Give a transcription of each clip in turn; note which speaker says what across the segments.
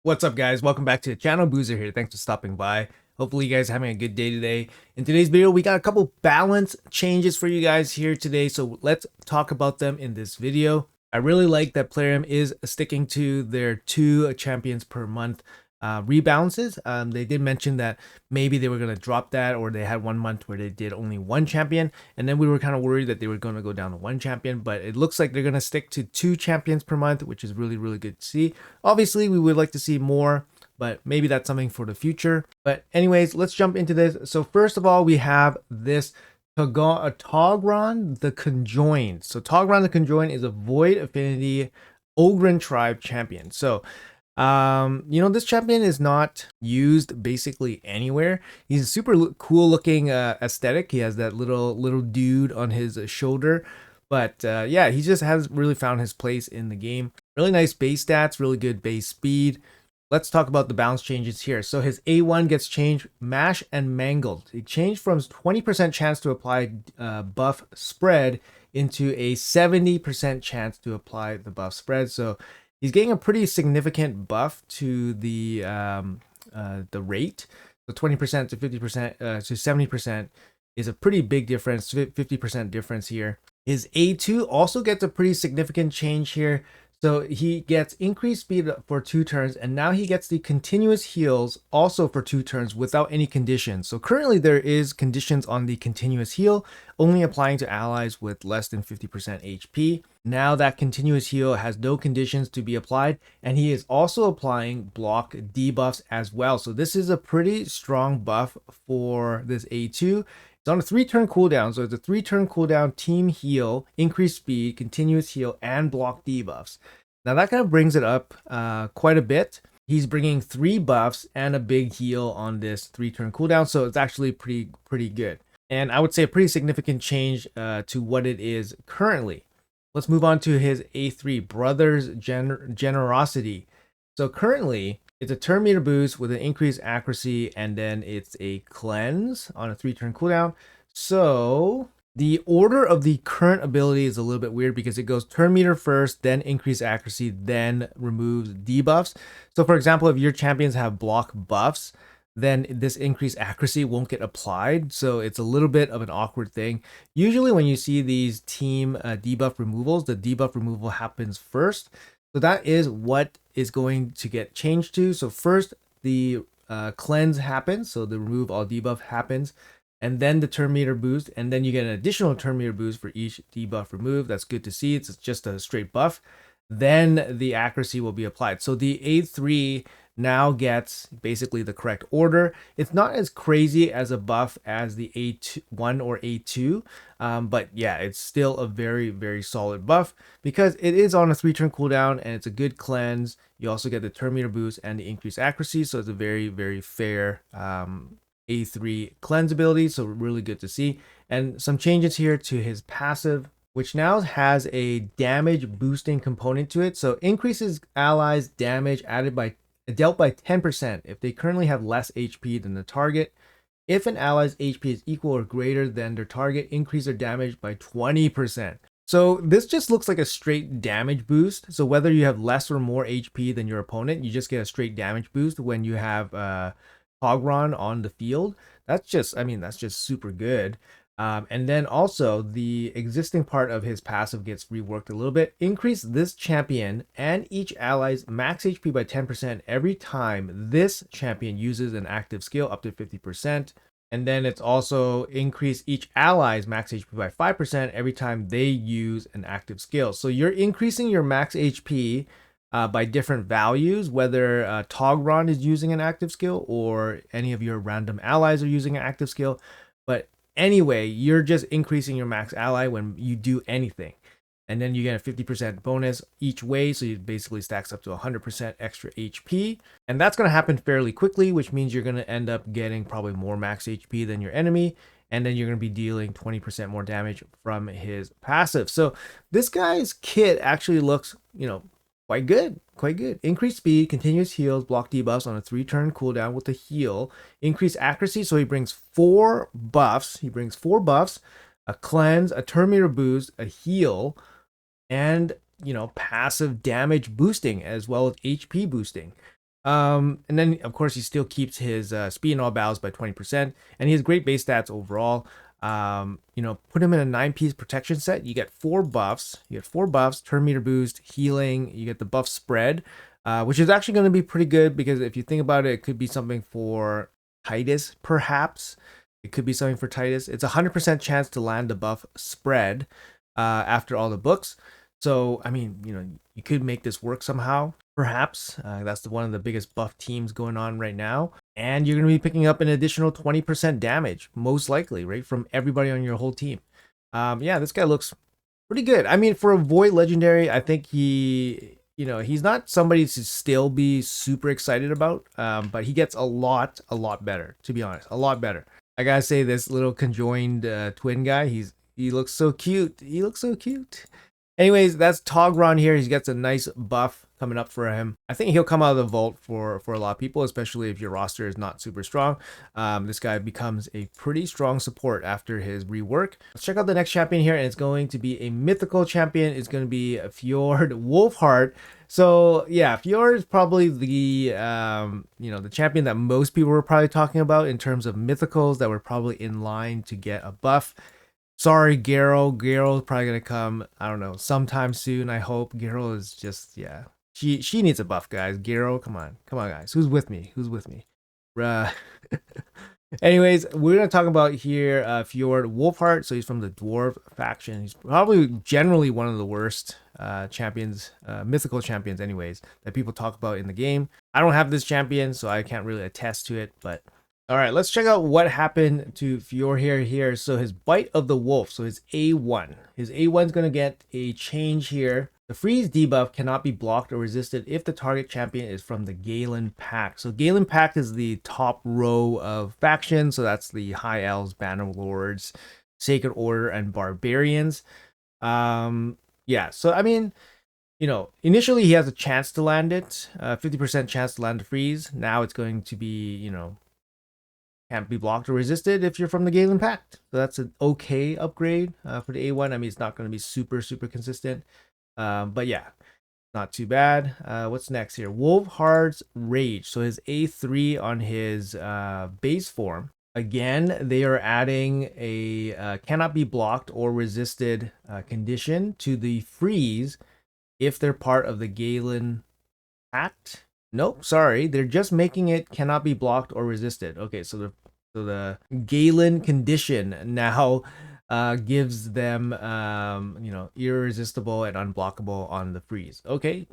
Speaker 1: What's up, guys? Welcome back to the channel. Boozer here. Thanks for stopping by. Hopefully you guys are having a good day today. In today's video, we got a couple balance changes for you guys here today, so let's talk about them in this video. I really like that Plarium is sticking to their 2 champions per month rebalances. They did mention that maybe they were going to drop that, or they had 1 month where they did only 1 champion, and then we were kind of worried that they were going to go down to 1 champion, but it looks like they're going to stick to 2 champions per month, which is really good to see. Obviously we would like to see more, but maybe that's something for the future. But anyways, let's jump into this. So first of all, we have this Togron the Conjoined. So Togron the Conjoined is a Void Affinity Ogryn Tribe champion. So this champion is not used basically anywhere. He's a super cool looking aesthetic. He has that little dude on his shoulder. But yeah, he just has really found his place in the game. Really nice base stats, really good base speed. Let's talk about the balance changes here. So his A1 gets changed, mash and mangled. It changed from 20% chance to apply buff spread into a 70% chance to apply the buff spread. So he's getting a pretty significant buff to the rate. So 20% to 50% to 70% is a pretty big difference, 50% difference here. His A2 also gets a pretty significant change here. So he gets increased speed for 2 turns, and now he gets the continuous heals also for 2 turns without any conditions. So currently there is conditions on the continuous heal, only applying to allies with less than 50% HP. Now that continuous heal has no conditions to be applied, and he is also applying block debuffs as well. So this is a pretty strong buff for this A2. It's on a 3-turn cooldown, so it's a 3-turn cooldown, team heal, increased speed, continuous heal, and block debuffs. Now that kind of brings it up quite a bit. He's bringing 3 buffs and a big heal on this 3-turn cooldown, so it's actually pretty good. And I would say a pretty significant change to what it is currently. Let's move on to his A3, Brothers Generosity. So currently, it's a turn meter boost with an increased accuracy, and then it's a cleanse on a 3-turn cooldown. So the order of the current ability is a little bit weird because it goes turn meter first, then increase accuracy, then removes debuffs. So for example, if your champions have block buffs, then this increased accuracy won't get applied. So it's a little bit of an awkward thing. Usually when you see these team debuff removals, the debuff removal happens first. So that is what is going to get changed to. So first the cleanse happens, so the remove all debuff happens, and then the turn meter boost, and then you get an additional turn meter boost for each debuff removed. That's good to see. It's just a straight buff. Then the accuracy will be applied. So the A3 now gets basically the correct order. It's not as crazy as a buff as the A1 or A2, but yeah, it's still a very solid buff because it is on a 3-turn cooldown and it's a good cleanse. You also get the turn meter boost and the increased accuracy, so it's a very fair A3 cleanse ability, so really good to see. And some changes here to his passive, which now has a damage boosting component to it. So increases allies damage dealt by 10% if they currently have less HP than the target. If an ally's HP is equal or greater than their target, increase their damage by 20%. So this just looks like a straight damage boost. So whether you have less or more HP than your opponent, you just get a straight damage boost when you have Togron on the field. That's just super good. And then also the existing part of his passive gets reworked a little bit. Increase this champion and each ally's max HP by 10% every time this champion uses an active skill up to 50%. And then it's also increase each ally's max HP by 5% every time they use an active skill. So you're increasing your max HP by different values, whether Togron is using an active skill or any of your random allies are using an active skill. But anyway, you're just increasing your max ally when you do anything. And then you get a 50% bonus each way, so it basically stacks up to 100% extra HP. And that's going to happen fairly quickly, which means you're going to end up getting probably more max HP than your enemy. And then you're going to be dealing 20% more damage from his passive. So this guy's kit actually looks, quite good. Increased speed, continuous heals, block debuffs on a 3-turn cooldown with a heal. Increased accuracy, so he brings 4 buffs. A cleanse, a turn meter boost, a heal, and passive damage boosting as well as HP boosting. And then of course he still keeps his speed in all battles by 20%, and he has great base stats overall. You know, put him in a 9-piece protection set. You get 4 buffs. You get 4 buffs: turn meter boost, healing. You get the buff spread, which is actually going to be pretty good because if you think about it, it could be something for Titus, perhaps. It could be something for Titus. It's a 100% chance to land the buff spread after all the books. So, I mean, you know, you could make this work somehow, perhaps. That's one of the biggest buff teams going on right now. And you're going to be picking up an additional 20% damage, most likely, right? From everybody on your whole team. Yeah, this guy looks pretty good. I mean, for a Void Legendary, I think he, you know, he's not somebody to still be super excited about, but he gets a lot better, to be honest. A lot better. I gotta say, this little conjoined twin guy, he looks so cute. He looks so cute. Anyways, that's Togron here. He gets a nice buff coming up for him. I think he'll come out of the vault for a lot of people, especially if your roster is not super strong. This guy becomes a pretty strong support after his rework. Let's check out the next champion here, and it's going to be a mythical champion. It's going to be Fjord Wolfheart. So yeah, Fjord is probably the you know, the champion that most people were probably talking about in terms of mythicals that were probably in line to get a buff. Sorry, Garo. Garo's probably gonna come, I don't know, sometime soon. I hope. Garo is just, yeah. She needs a buff, guys. Garo, come on, guys. Who's with me? Who's with me? Uh, Anyways, we're gonna talk about here Fjord Wolfheart. So he's from the dwarf faction. He's probably generally one of the worst champions, mythical champions, anyways, that people talk about in the game. I don't have this champion, so I can't really attest to it, but all right, let's check out what happened to Fjord here. So his Bite of the Wolf, so his A1. His A1 is going to get a change here. The freeze debuff cannot be blocked or resisted if the target champion is from the Galen Pact. So Galen Pact is the top row of factions. So that's the High Elves, Banner Lords, Sacred Order, and Barbarians. Yeah, so I mean, you know, initially he has a chance to land it, 50% chance to land the freeze. Now it's going to be, you know, can't be blocked or resisted if you're from the Galen Pact. So that's an okay upgrade for the A1. I mean, it's not going to be super consistent. But yeah, not too bad. What's next here? Wolfheart's Rage. So his A3 on his base form. Again, they are adding a cannot be blocked or resisted condition to the freeze if they're part of the Galen Pact. Nope, sorry. They're just making it cannot be blocked or resisted. Okay, so the Galen condition now gives them you know, irresistible and unblockable on the freeze. Okay.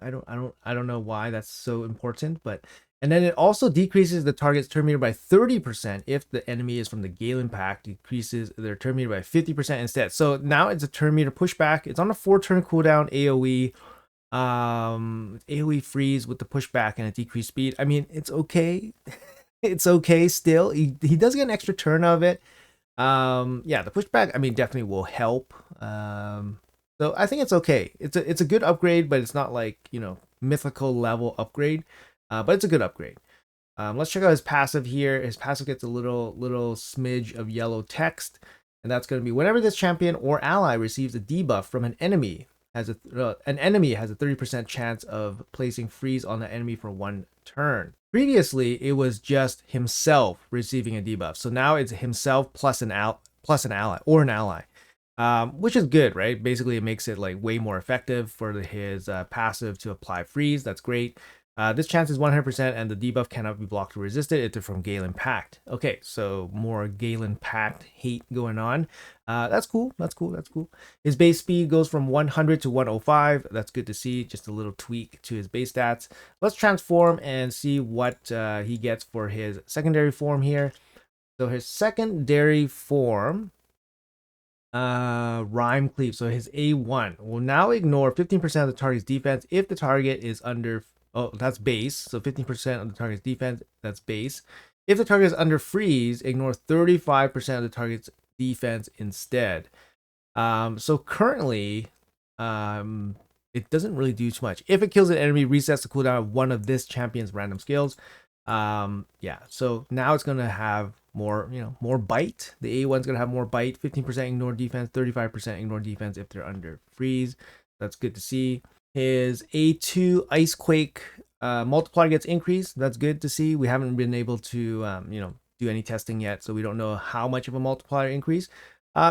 Speaker 1: I don't know why that's so important, but and then it also decreases the target's turn meter by 30% if the enemy is from the Galen Pact. Decreases their turn meter by 50% instead. So now it's a turn meter pushback. It's on a 4-turn cooldown AoE. AoE freeze with the pushback and a decreased speed. I mean, it's okay. It's okay still. He does get an extra turn of it. Yeah, the pushback, I mean, definitely will help. So I think it's okay. It's a good upgrade, but it's not like, you know, mythical level upgrade. But it's a good upgrade. Let's check out his passive here. His passive gets a little smidge of yellow text, and that's going to be whenever this champion or ally receives a debuff from an enemy, an enemy has a 30% chance of placing freeze on the enemy for 1 turn. Previously, it was just himself receiving a debuff. So now it's himself plus an ally, which is good, right? Basically, it makes it like way more effective for his passive to apply freeze. That's great. This chance is 100%, and the debuff cannot be blocked or resisted if they're from Galen Pact. Okay, so more Galen Pact hate going on. That's cool. His base speed goes from 100 to 105. That's good to see. Just a little tweak to his base stats. Let's transform and see what he gets for his secondary form here. So his secondary form, Rhyme Cleave. So his A1 will now ignore 15% of the target's defense if the target is under. Oh, that's base. So 15% of the target's defense, that's base. If the target is under freeze, ignore 35% of the target's defense instead. So currently, it doesn't really do too much. If it kills an enemy, resets the cooldown of one of this champion's random skills. Yeah, so now it's gonna have more, you know, more bite. The A1's gonna have more bite, 15% ignore defense, 35% ignore defense if they're under freeze. That's good to see. His A2 Icequake Multiplier gets increased. That's good to see. We haven't been able to, do any testing yet, so we don't know how much of a multiplier increase.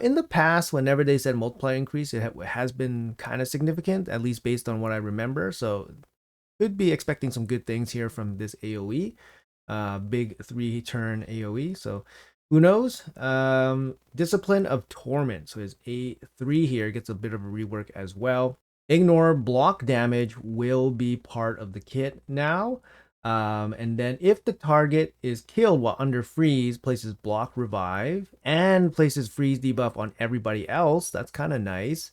Speaker 1: In the past, whenever they said multiplier increase, it has been kind of significant, at least based on what I remember. So could be expecting some good things here from this AoE. Big 3-turn AoE. So who knows? Discipline of Torment. So his A3 here gets a bit of a rework as well. Ignore block damage will be part of the kit now. And then if the target is killed while under freeze, places block revive and places freeze debuff on everybody else. That's kind of nice.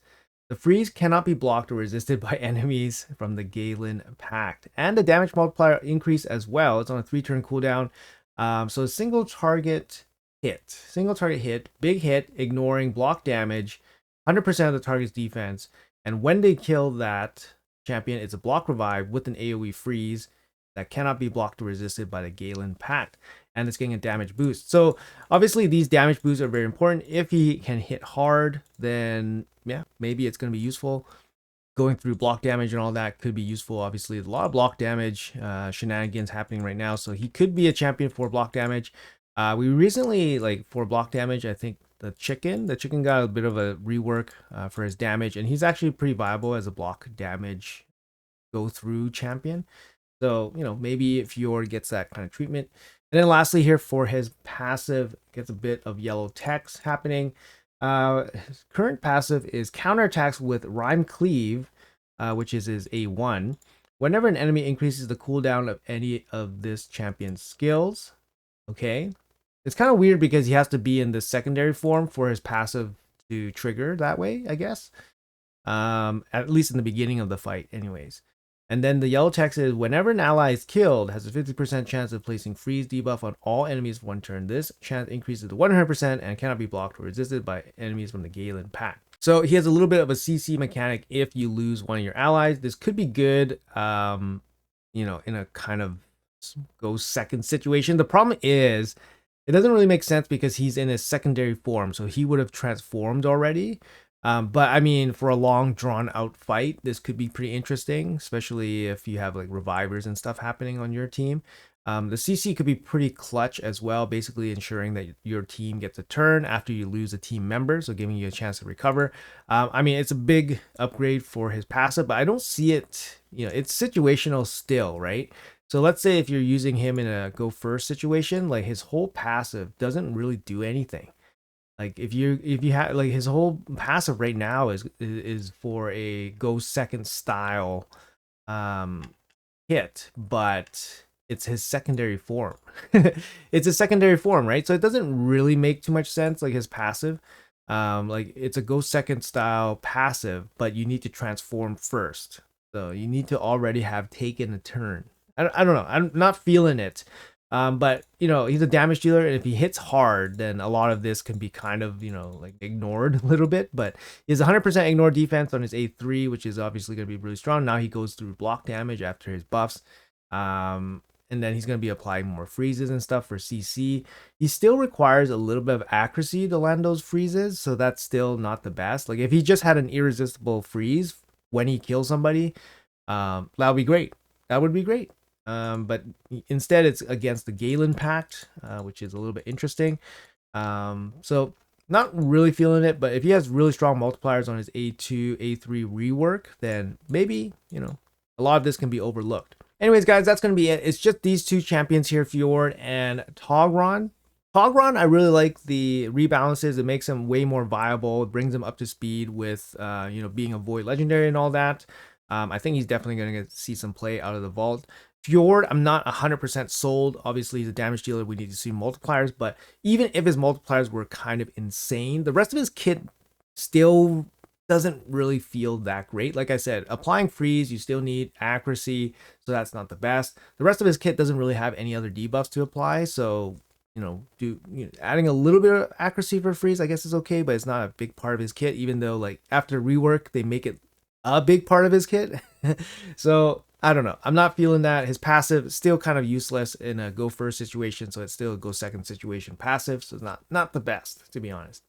Speaker 1: The freeze cannot be blocked or resisted by enemies from the Galen Pact. And the damage multiplier increase as well. It's on a 3-turn cooldown. So single target hit, big hit, ignoring block damage, 100% of the target's defense. And when they kill that champion, it's a block revive with an AoE freeze that cannot be blocked or resisted by the Galen Pact. And it's getting a damage boost. So obviously these damage boosts are very important. If he can hit hard, then yeah, maybe it's going to be useful. Going through block damage and all that could be useful. Obviously, a lot of block damage shenanigans happening right now. So he could be a champion for block damage. We recently, like for block damage, I think the chicken got a bit of a rework for his damage. And he's actually pretty viable as a block damage go through champion. So, maybe if Fjord gets that kind of treatment. And then lastly here for his passive, gets a bit of yellow text happening. His current passive is counterattacks with Rhyme Cleave, which is his A1. Whenever an enemy increases the cooldown of any of this champion's skills. Okay. It's kind of weird because he has to be in the secondary form for his passive to trigger that way, I guess. At least in the beginning of the fight anyways. And then the yellow text is whenever an ally is killed, has a 50% chance of placing freeze debuff on all enemies for 1 turn. This chance increases to 100% and cannot be blocked or resisted by enemies from the Galen Pact. So he has a little bit of a CC mechanic if you lose one of your allies. This could be good, in a kind of go second situation. The problem is it doesn't really make sense because he's in his secondary form. So he would have transformed already. But I mean, for a long drawn out fight, this could be pretty interesting, especially if you have like revivers and stuff happening on your team. The CC could be pretty clutch as well, basically ensuring that your team gets a turn after you lose a team member, so giving you a chance to recover. I mean, it's a big upgrade for his passive, but I don't see it, it's situational still, right? So let's say if you're using him in a go first situation, like his whole passive doesn't really do anything. Like if you have like his whole passive right now is for a go second style hit, but it's his secondary form. It's a secondary form, right? So it doesn't really make too much sense, like his passive. Like it's a go second style passive, but you need to transform first. So you need to already have taken a turn. I don't know. I'm not feeling it. But he's a damage dealer, and if he hits hard, then a lot of this can be kind of like ignored a little bit. But he has 100% ignore defense on his A3, which is obviously going to be really strong. Now he goes through block damage after his buffs, and then he's going to be applying more freezes and stuff for CC. He still requires a little bit of accuracy to land those freezes, so that's still not the best. Like if he just had an irresistible freeze when he kills somebody, that would be great. That would be great. But instead it's against the Galen Pact, which is a little bit interesting. So not really feeling it, but if he has really strong multipliers on his A2, A3 rework, then maybe, a lot of this can be overlooked. Anyways, guys, that's going to be it. It's just these two champions here, Fjord and Togron. Togron, I really like the rebalances. It makes him way more viable. It brings him up to speed with, being a Void Legendary and all that. I think he's definitely going to see some play out of the vault. Fjord, I'm not 100% sold. Obviously, he's a damage dealer. We need to see multipliers, but even if his multipliers were kind of insane, the rest of his kit still doesn't really feel that great. Like I said, applying freeze, you still need accuracy, so that's not the best. The rest of his kit doesn't really have any other debuffs to apply, so adding a little bit of accuracy for freeze, I guess is okay, but it's not a big part of his kit, even though like after rework, they make it a big part of his kit. So I don't know. I'm not feeling that. His passive is still kind of useless in a go first situation, so it's still a go second situation passive, so it's not the best, to be honest.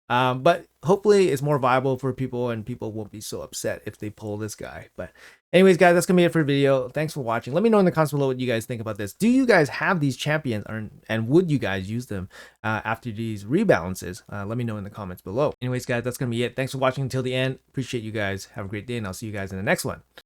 Speaker 1: But hopefully it's more viable for people and people won't be so upset if they pull this guy. But anyways, guys, that's gonna be it for the video. Thanks for watching. Let me know in the comments below what you guys think about this. Do you guys have these champions, and would you guys use them after these rebalances? Let me know in the comments below. Anyways, guys, that's gonna be it. Thanks for watching until the end. Appreciate you guys. Have a great day, and I'll see you guys in the next one.